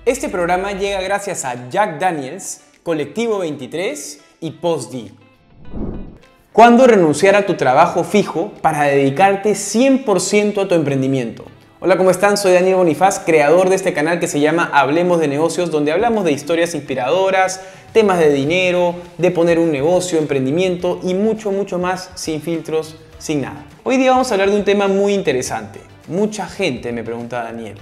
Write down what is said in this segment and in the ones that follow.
Este programa llega gracias a Jack Daniels, Colectivo 23 y PostD. ¿Cuándo renunciar a tu trabajo fijo para dedicarte 100% a tu emprendimiento? Hola, ¿cómo están? Soy Daniel Bonifaz, creador de este canal que se llama Hablemos de Negocios, donde hablamos de historias inspiradoras, temas de dinero, de poner un negocio, emprendimiento y mucho más sin filtros, sin nada. Hoy día vamos a hablar de un tema muy interesante. Mucha gente me pregunta, Daniel,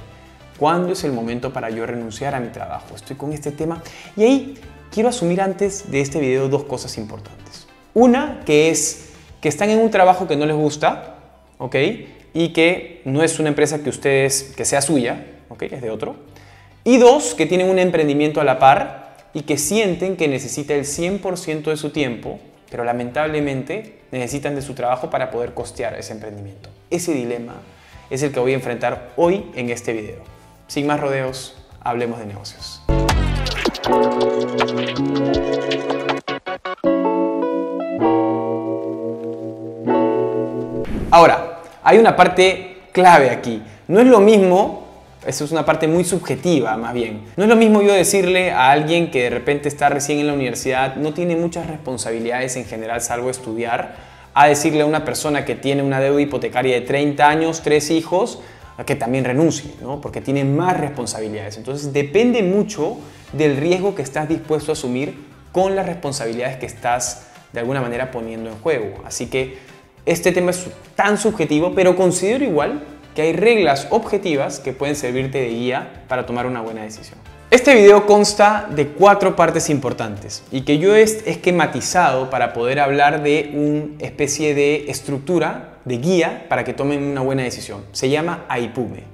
¿cuándo es el momento para yo renunciar a mi trabajo? Estoy con este tema y ahí quiero asumir antes de este video dos cosas importantes. Una, que es que están en un trabajo que no les gusta, ¿ok? Y que no es una empresa que sea suya, ¿ok? Es de otro. Y dos, que tienen un emprendimiento a la par y que sienten que necesita el 100% de su tiempo, pero lamentablemente necesitan de su trabajo para poder costear ese emprendimiento. Ese dilema es el que voy a enfrentar hoy en este video. Sin más rodeos, hablemos de negocios. Ahora, hay una parte clave aquí. No es lo mismo, eso es una parte muy subjetiva más bien. No es lo mismo yo decirle a alguien que de repente está recién en la universidad, no tiene muchas responsabilidades en general salvo estudiar, a decirle a una persona que tiene una deuda hipotecaria de 30 años, 3 hijos, que también renuncie, ¿no? Porque tiene más responsabilidades. Entonces depende mucho del riesgo que estás dispuesto a asumir con las responsabilidades que estás de alguna manera poniendo en juego. Así que este tema es tan subjetivo, pero considero igual que hay reglas objetivas que pueden servirte de guía para tomar una buena decisión. Este video consta de 4 partes importantes y que yo he esquematizado para poder hablar de una especie de estructura, de guía para que tomen una buena decisión. Se llama AIPUME: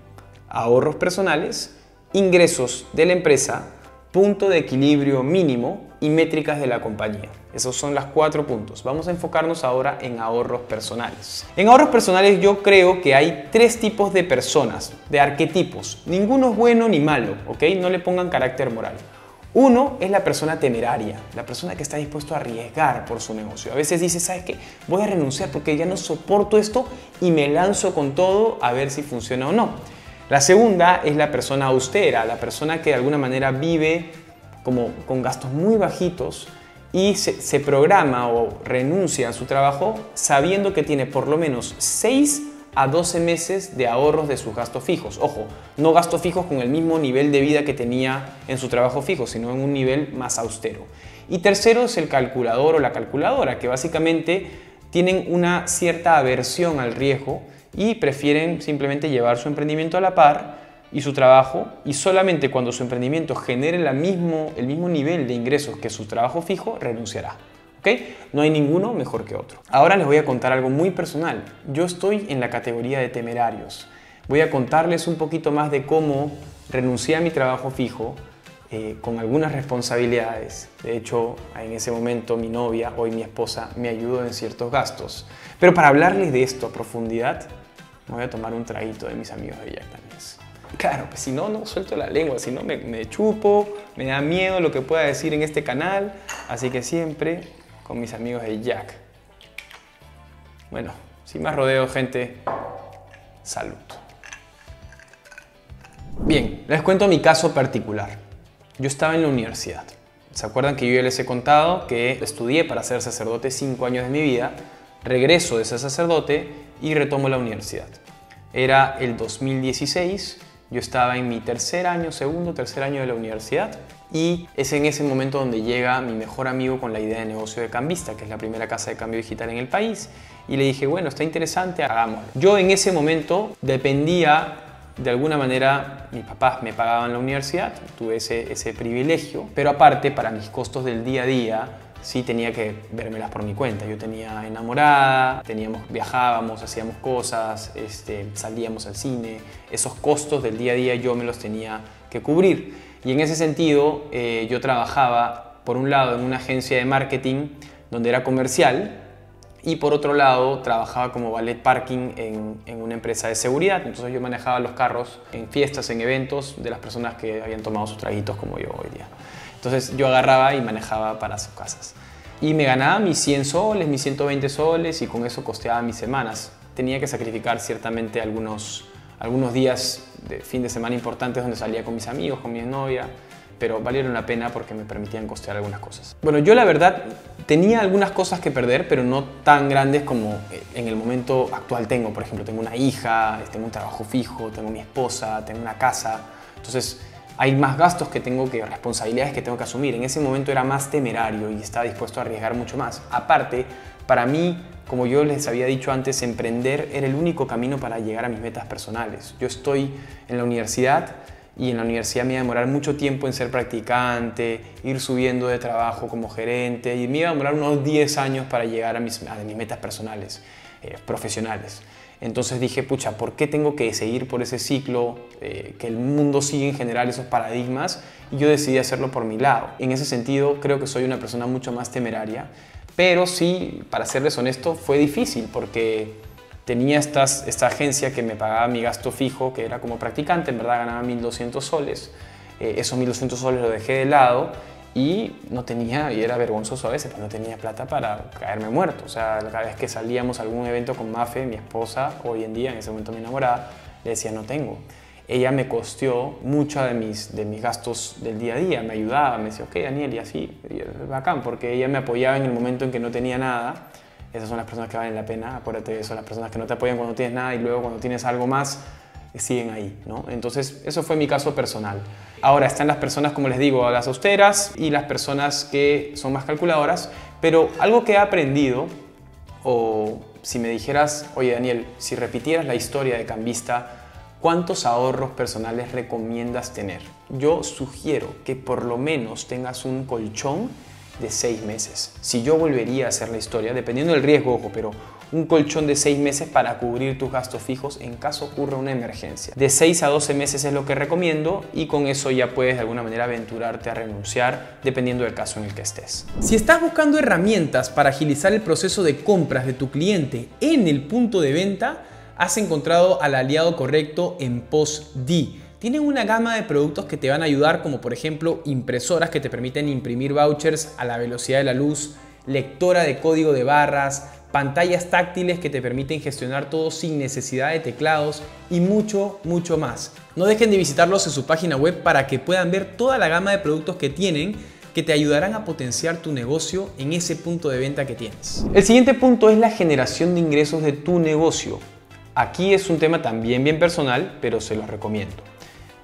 ahorros personales, ingresos de la empresa, punto de equilibrio mínimo y métricas de la compañía. Esos son los 4 puntos. Vamos a enfocarnos ahora en ahorros personales. En ahorros personales yo creo que hay 3 tipos de personas, de arquetipos. Ninguno es bueno ni malo, ¿ok? No le pongan carácter moral. Uno es la persona temeraria, la persona que está dispuesto a arriesgar por su negocio. A veces dice, ¿sabes qué? Voy a renunciar porque ya no soporto esto y me lanzo con todo a ver si funciona o no. La segunda es la persona austera, la persona que de alguna manera vive como con gastos muy bajitos y se programa o renuncia a su trabajo sabiendo que tiene por lo menos 6 a 12 meses de ahorros de sus gastos fijos. Ojo, no gastos fijos con el mismo nivel de vida que tenía en su trabajo fijo, sino en un nivel más austero. Y tercero es el calculador o la calculadora, que básicamente tienen una cierta aversión al riesgo y prefieren simplemente llevar su emprendimiento a la par y su trabajo, y solamente cuando su emprendimiento genere el mismo nivel de ingresos que su trabajo fijo, renunciará. ¿Ok? No hay ninguno mejor que otro. Ahora les voy a contar algo muy personal. Yo estoy en la categoría de temerarios. Voy a contarles un poquito más de cómo renuncié a mi trabajo fijo con algunas responsabilidades. De hecho, en ese momento mi novia, hoy mi esposa, me ayudó en ciertos gastos. Pero para hablarles de esto a profundidad, me voy a tomar un traguito de mis amigos de Jack Daniels. Claro, pues si no, no suelto la lengua, si no me chupo, me da miedo lo que pueda decir en este canal, así que siempre con mis amigos de Jack. Bueno, sin más rodeos, gente, salud. Bien, les cuento mi caso particular. Yo estaba en la universidad. ¿Se acuerdan que yo ya les he contado que estudié para ser sacerdote 5 años de mi vida? Regreso de ser sacerdote y retomo la universidad. Era el 2016. Yo estaba en mi segundo, tercer año de la universidad y es en ese momento donde llega mi mejor amigo con la idea de negocio de Cambista, que es la primera casa de cambio digital en el país, y le dije, bueno, está interesante, hagámoslo. Yo en ese momento dependía, de alguna manera, mis papás me pagaban la universidad, tuve ese privilegio, pero aparte, para mis costos del día a día, sí tenía que vérmelas por mi cuenta. Yo tenía enamorada, viajábamos, hacíamos cosas, salíamos al cine. Esos costos del día a día yo me los tenía que cubrir. Y en ese sentido yo trabajaba, por un lado, en una agencia de marketing donde era comercial y por otro lado trabajaba como valet parking en una empresa de seguridad. Entonces yo manejaba los carros en fiestas, en eventos de las personas que habían tomado sus traguitos como yo hoy día. Entonces yo agarraba y manejaba para sus casas. Y me ganaba mis 100 soles, mis 120 soles y con eso costeaba mis semanas. Tenía que sacrificar ciertamente algunos algunos días de fin de semana importantes donde salía con mis amigos, con mi novia, pero valieron la pena porque me permitían costear algunas cosas. Bueno, yo la verdad tenía algunas cosas que perder, pero no tan grandes como en el momento actual tengo. Por ejemplo, tengo una hija, tengo un trabajo fijo, tengo mi esposa, tengo una casa. Entonces, hay más gastos responsabilidades que tengo que asumir. En ese momento era más temerario y estaba dispuesto a arriesgar mucho más. Aparte, para mí, como yo les había dicho antes, emprender era el único camino para llegar a mis metas personales. Yo estoy en la universidad y en la universidad me iba a demorar mucho tiempo en ser practicante, ir subiendo de trabajo como gerente y me iba a demorar unos 10 años para llegar a mis metas personales, profesionales. Entonces dije, pucha, ¿por qué tengo que seguir por ese ciclo que el mundo sigue en general, esos paradigmas? Y yo decidí hacerlo por mi lado. En ese sentido, creo que soy una persona mucho más temeraria, pero sí, para serles honesto, fue difícil porque tenía esta agencia que me pagaba mi gasto fijo, que era como practicante, en verdad ganaba 1.200 soles. Esos 1.200 soles lo dejé de lado y no tenía, y era vergonzoso a veces, pero no tenía plata para caerme muerto. O sea, cada vez que salíamos a algún evento con Mafe, mi esposa, hoy en día, en ese momento mi enamorada, le decía no tengo. Ella me costeó mucho de mis gastos del día a día, me ayudaba, me decía, ok Daniel, y así, y es bacán, porque ella me apoyaba en el momento en que no tenía nada. Esas son las personas que valen la pena, acuérdate de eso, las personas que no te apoyan cuando tienes nada y luego cuando tienes algo más, siguen ahí, ¿no? Entonces, eso fue mi caso personal. Ahora están las personas, como les digo, las austeras y las personas que son más calculadoras, pero algo que he aprendido, o si me dijeras, oye Daniel, si repitieras la historia de Cambista, ¿cuántos ahorros personales recomiendas tener? Yo sugiero que por lo menos tengas un colchón de 6 meses. Si yo volvería a hacer la historia, dependiendo del riesgo, ojo, pero un colchón de 6 meses para cubrir tus gastos fijos en caso ocurra una emergencia. De 6 a 12 meses es lo que recomiendo y con eso ya puedes de alguna manera aventurarte a renunciar dependiendo del caso en el que estés. Si estás buscando herramientas para agilizar el proceso de compras de tu cliente en el punto de venta, has encontrado al aliado correcto en PosD. Tienen una gama de productos que te van a ayudar, como por ejemplo impresoras que te permiten imprimir vouchers a la velocidad de la luz, lectora de código de barras, pantallas táctiles que te permiten gestionar todo sin necesidad de teclados y mucho, mucho más. No dejen de visitarlos en su página web para que puedan ver toda la gama de productos que tienen que te ayudarán a potenciar tu negocio en ese punto de venta que tienes. El siguiente punto es la generación de ingresos de tu negocio. Aquí es un tema también bien personal, pero se los recomiendo.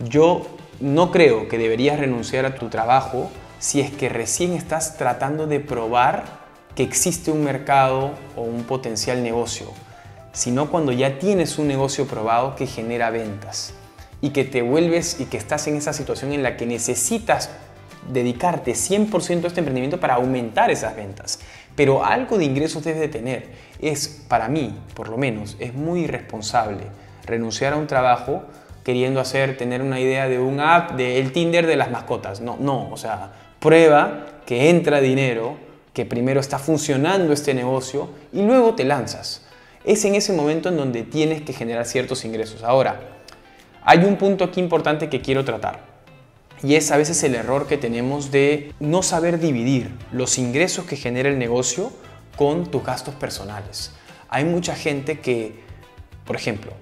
Yo no creo que deberías renunciar a tu trabajo si es que recién estás tratando de probar que existe un mercado o un potencial negocio, sino cuando ya tienes un negocio probado que genera ventas y que te vuelves y que estás en esa situación en la que necesitas dedicarte 100% a este emprendimiento para aumentar esas ventas. Pero algo de ingresos debes de tener. Para mí, por lo menos, es muy irresponsable renunciar a un trabajo queriendo tener una idea de un app, del Tinder de las mascotas. No, o sea, prueba que entra dinero, que primero está funcionando este negocio y luego te lanzas. Es en ese momento en donde tienes que generar ciertos ingresos. Ahora, hay un punto aquí importante que quiero tratar y es a veces el error que tenemos de no saber dividir los ingresos que genera el negocio con tus gastos personales. Hay mucha gente que, por ejemplo,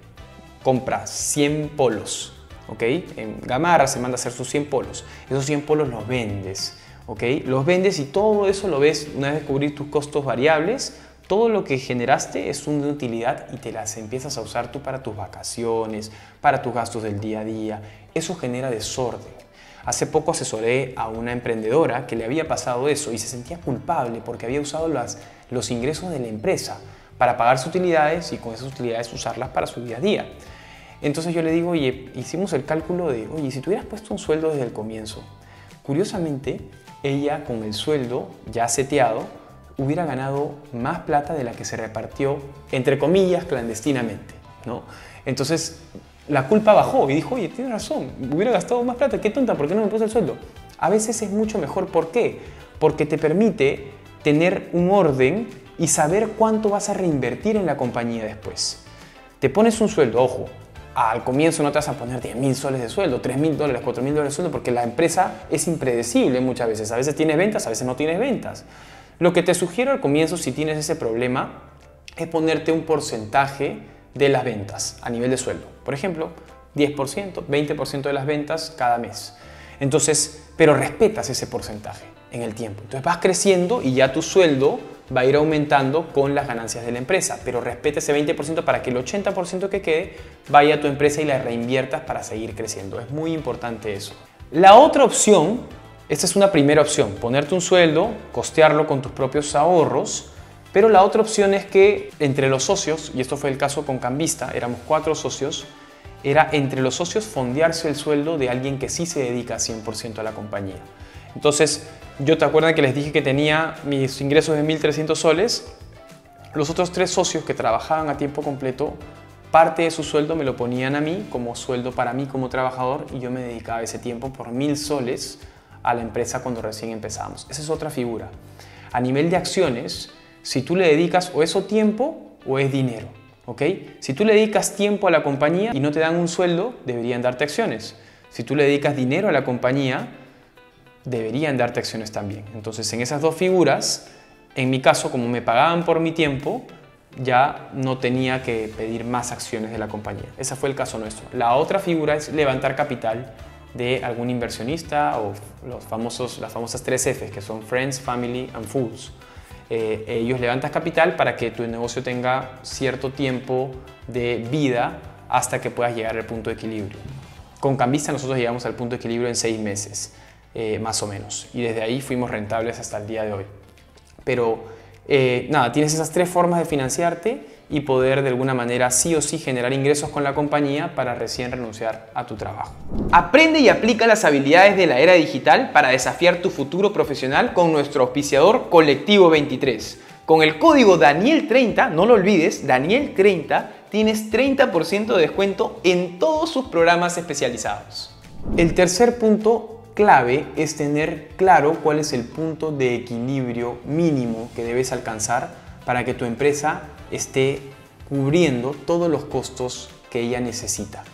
compra 100 polos, ¿ok? En Gamarra se manda a hacer sus 100 polos. Esos 100 polos los vendes, ¿ok? Los vendes y todo eso lo ves una vez cubrir tus costos variables. Todo lo que generaste es una utilidad y te las empiezas a usar tú para tus vacaciones, para tus gastos del día a día. Eso genera desorden. Hace poco asesoré a una emprendedora que le había pasado eso y se sentía culpable porque había usado los ingresos de la empresa para pagar sus utilidades y con esas utilidades usarlas para su día a día. Entonces yo le digo, oye, hicimos el cálculo de, oye, si tú hubieras puesto un sueldo desde el comienzo, curiosamente, ella con el sueldo ya seteado, hubiera ganado más plata de la que se repartió, entre comillas, clandestinamente, ¿no? Entonces, la culpa bajó y dijo, oye, tienes razón, hubiera gastado más plata, qué tonta, ¿por qué no me puse el sueldo? A veces es mucho mejor, ¿por qué? Porque te permite tener un orden y saber cuánto vas a reinvertir en la compañía después. Te pones un sueldo, ojo, al comienzo no te vas a poner 10.000 soles de sueldo, 3.000 dólares, 4.000 dólares de sueldo, porque la empresa es impredecible muchas veces. A veces tienes ventas, a veces no tienes ventas. Lo que te sugiero al comienzo, si tienes ese problema, es ponerte un porcentaje de las ventas a nivel de sueldo. Por ejemplo, 10%, 20% de las ventas cada mes. Entonces, pero respetas ese porcentaje en el tiempo. Entonces vas creciendo y ya tu sueldo va a ir aumentando con las ganancias de la empresa, pero respeta ese 20% para que el 80% que quede vaya a tu empresa y la reinviertas para seguir creciendo. Es muy importante eso. La otra opción, esta es una primera opción, ponerte un sueldo, costearlo con tus propios ahorros, pero la otra opción es que entre los socios, y esto fue el caso con Cambista, éramos 4 socios, era entre los socios fondearse el sueldo de alguien que sí se dedica 100% a la compañía. Entonces, yo te acuerdas que les dije que tenía mis ingresos de 1.300 soles, los otros 3 socios que trabajaban a tiempo completo, parte de su sueldo me lo ponían a mí como sueldo para mí como trabajador y yo me dedicaba ese tiempo por 1.000 soles a la empresa cuando recién empezamos. Esa es otra figura. A nivel de acciones, si tú le dedicas o eso tiempo o es dinero. ¿Ok? Si tú le dedicas tiempo a la compañía y no te dan un sueldo, deberían darte acciones. Si tú le dedicas dinero a la compañía, deberían darte acciones también. Entonces, en esas dos figuras, en mi caso, como me pagaban por mi tiempo, ya no tenía que pedir más acciones de la compañía. Ese fue el caso nuestro. La otra figura es levantar capital de algún inversionista o las famosas 3 Fs, que son Friends, Family and Fools. Ellos levantan capital para que tu negocio tenga cierto tiempo de vida hasta que puedas llegar al punto de equilibrio. Con Cambista nosotros llegamos al punto de equilibrio en 6 meses, más o menos, y desde ahí fuimos rentables hasta el día de hoy. Pero nada, tienes esas 3 formas de financiarte y poder de alguna manera sí o sí generar ingresos con la compañía para recién renunciar a tu trabajo. Aprende y aplica las habilidades de la era digital para desafiar tu futuro profesional con nuestro auspiciador Colectivo 23. Con el código Daniel30, no lo olvides, Daniel30, tienes 30% de descuento en todos sus programas especializados. El tercer punto clave es tener claro cuál es el punto de equilibrio mínimo que debes alcanzar para que tu empresa esté cubriendo todos los costos que ella necesita.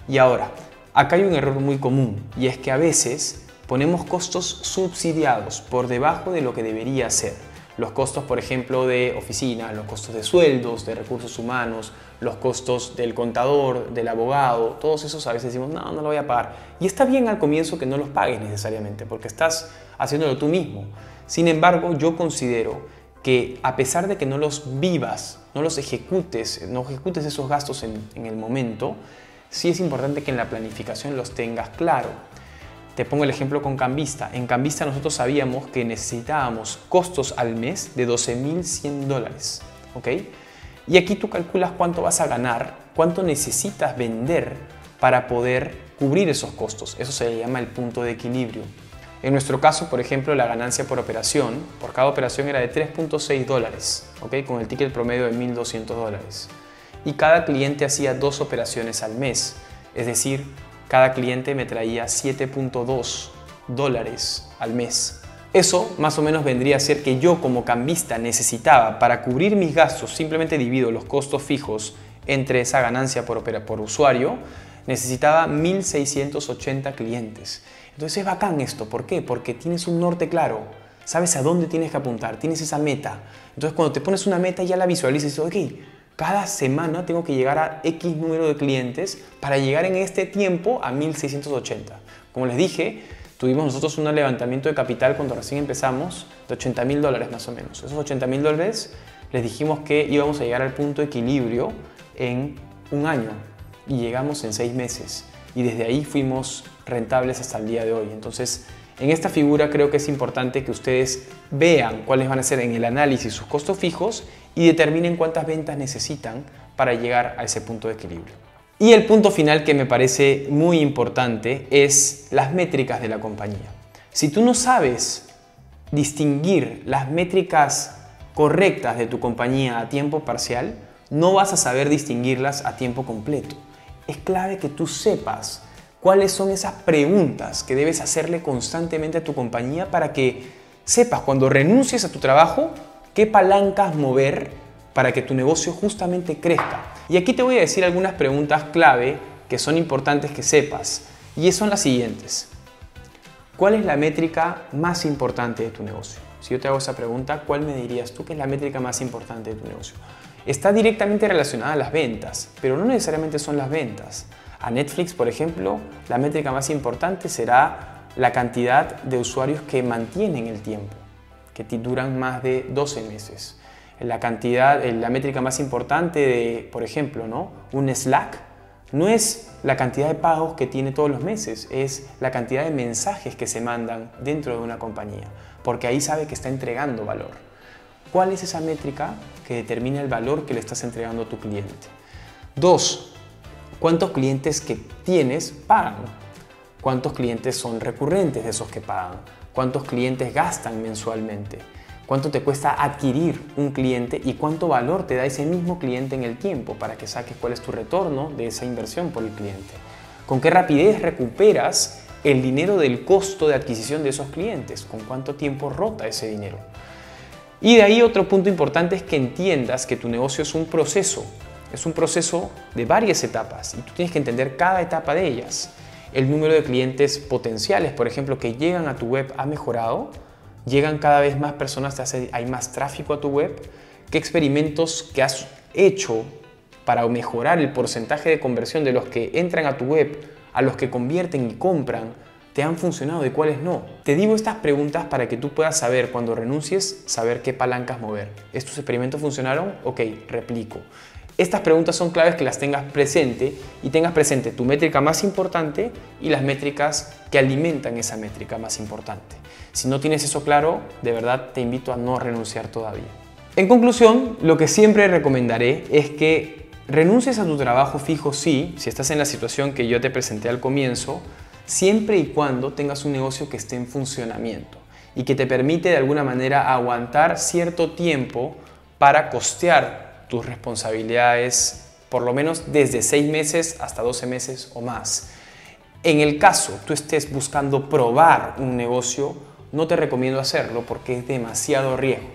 Y ahora, acá hay un error muy común y es que a veces ponemos costos subsidiados por debajo de lo que debería ser. Los costos, por ejemplo, de oficina, los costos de sueldos, de recursos humanos, los costos del contador, del abogado, todos esos a veces decimos, no lo voy a pagar. Y está bien al comienzo que no los pagues necesariamente porque estás haciéndolo tú mismo. Sin embargo, yo considero que a pesar de que no los vivas, no ejecutes esos gastos en el momento, sí es importante que en la planificación los tengas claro. Te pongo el ejemplo con Cambista. En Cambista nosotros sabíamos que necesitábamos costos al mes de $12.100, ¿ok? Y aquí tú calculas cuánto vas a ganar, cuánto necesitas vender para poder cubrir esos costos. Eso se llama el punto de equilibrio. En nuestro caso, por ejemplo, la ganancia por operación, por cada operación era de $3.6, ¿ok? Con el ticket promedio de $1.200. Y cada cliente hacía 2 operaciones al mes, es decir, cada cliente me traía $7.2 al mes. Eso más o menos vendría a ser que yo como cambista necesitaba para cubrir mis gastos, simplemente divido los costos fijos entre esa ganancia por usuario, necesitaba 1.680 clientes. Entonces es bacán esto. ¿Por qué? Porque tienes un norte claro, sabes a dónde tienes que apuntar, tienes esa meta. Entonces cuando te pones una meta ya la visualizas y dices, ok, cada semana tengo que llegar a X número de clientes para llegar en este tiempo a 1.680. Como les dije, tuvimos nosotros un levantamiento de capital cuando recién empezamos de $80.000 más o menos. Esos $80.000 les dijimos que íbamos a llegar al punto de equilibrio en un año y llegamos en 6 meses. Y desde ahí fuimos rentables hasta el día de hoy. Entonces, en esta figura creo que es importante que ustedes vean cuáles van a ser en el análisis sus costos fijos y determinen cuántas ventas necesitan para llegar a ese punto de equilibrio. Y el punto final que me parece muy importante es las métricas de la compañía. Si tú no sabes distinguir las métricas correctas de tu compañía a tiempo parcial, no vas a saber distinguirlas a tiempo completo. Es clave que tú sepas cuáles son esas preguntas que debes hacerle constantemente a tu compañía para que sepas cuando renuncies a tu trabajo qué palancas mover para que tu negocio justamente crezca. Y aquí te voy a decir algunas preguntas clave que son importantes que sepas y son las siguientes. ¿Cuál es la métrica más importante de tu negocio? Si yo te hago esa pregunta, ¿cuál me dirías tú que es la métrica más importante de tu negocio? está directamente relacionada a las ventas, pero no necesariamente son las ventas. A Netflix, por ejemplo, la métrica más importante será la cantidad de usuarios que mantienen el tiempo, que duran más de 12 meses. La métrica más importante de, por ejemplo, ¿no? Un Slack no es la cantidad de pagos que tiene todos los meses, es la cantidad de mensajes que se mandan dentro de una compañía, porque ahí sabe que está entregando valor. ¿Cuál es esa métrica que determina el valor que le estás entregando a tu cliente? 2. ¿Cuántos clientes que tienes pagan? ¿Cuántos clientes son recurrentes de esos que pagan? ¿Cuántos clientes gastan mensualmente? ¿Cuánto te cuesta adquirir un cliente y cuánto valor te da ese mismo cliente en el tiempo para que saques cuál es tu retorno de esa inversión por el cliente? ¿Con qué rapidez recuperas el dinero del costo de adquisición de esos clientes? ¿Con cuánto tiempo rota ese dinero? Y de ahí otro punto importante es que entiendas que tu negocio es un proceso de varias etapas y tú tienes que entender cada etapa de ellas. El número de clientes potenciales, por ejemplo, que llegan a tu web ha mejorado. Llegan cada vez más personas, hay más tráfico a tu web. ¿Qué experimentos que has hecho para mejorar el porcentaje de conversión de los que entran a tu web a los que convierten y compran te han funcionado y cuáles no? Te digo estas preguntas para que tú puedas saber cuando renuncies, saber qué palancas mover. ¿Estos experimentos funcionaron? Ok, replico. Estas preguntas son claves que las tengas presente y tengas presente tu métrica más importante y las métricas que alimentan esa métrica más importante. Si no tienes eso claro, de verdad te invito a no renunciar todavía. En conclusión, lo que siempre recomendaré es que renuncies a tu trabajo fijo, sí, si estás en la situación que yo te presenté al comienzo, siempre y cuando tengas un negocio que esté en funcionamiento y que te permite de alguna manera aguantar cierto tiempo para costear tus responsabilidades, por lo menos desde 6 meses hasta 12 meses o más. En el caso tú estés buscando probar un negocio, no te recomiendo hacerlo porque es demasiado riesgo.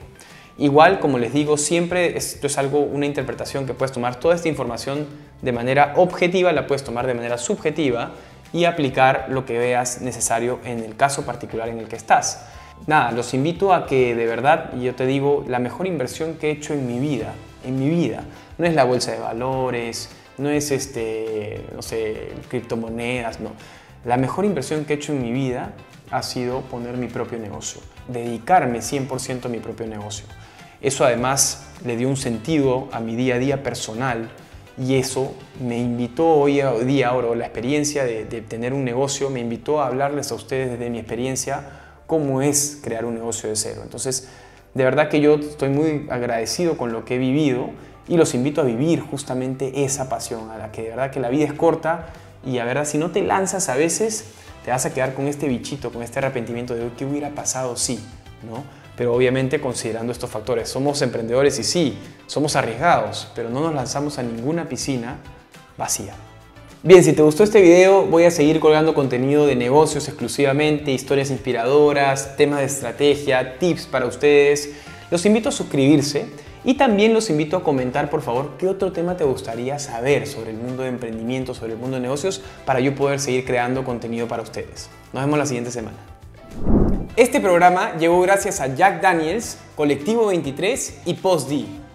Igual, como les digo, siempre esto es una interpretación que puedes tomar. Toda esta información de manera objetiva la puedes tomar de manera subjetiva y aplicar lo que veas necesario en el caso particular en el que estás. Nada, los invito a que de verdad, y yo te digo, la mejor inversión que he hecho en mi vida, no es la bolsa de valores, no es no sé, criptomonedas, no. La mejor inversión que he hecho en mi vida ha sido poner mi propio negocio, dedicarme 100% a mi propio negocio. Eso además le dio un sentido a mi día a día personal y eso me invitó hoy día, ahora la experiencia de tener un negocio, me invitó a hablarles a ustedes desde mi experiencia cómo es crear un negocio de cero. Entonces, de verdad que yo estoy muy agradecido con lo que he vivido y los invito a vivir justamente esa pasión, a la que de verdad que la vida es corta y a verdad si no te lanzas a veces te vas a quedar con este bichito, con este arrepentimiento de qué hubiera pasado si, ¿no? Pero obviamente considerando estos factores, somos emprendedores y sí, somos arriesgados, pero no nos lanzamos a ninguna piscina vacía. Bien, si te gustó este video, voy a seguir colgando contenido de negocios exclusivamente, historias inspiradoras, temas de estrategia, tips para ustedes. Los invito a suscribirse y también los invito a comentar, por favor, qué otro tema te gustaría saber sobre el mundo de emprendimiento, sobre el mundo de negocios, para yo poder seguir creando contenido para ustedes. Nos vemos la siguiente semana. Este programa llegó gracias a Jack Daniels, Colectivo 23 y PostD.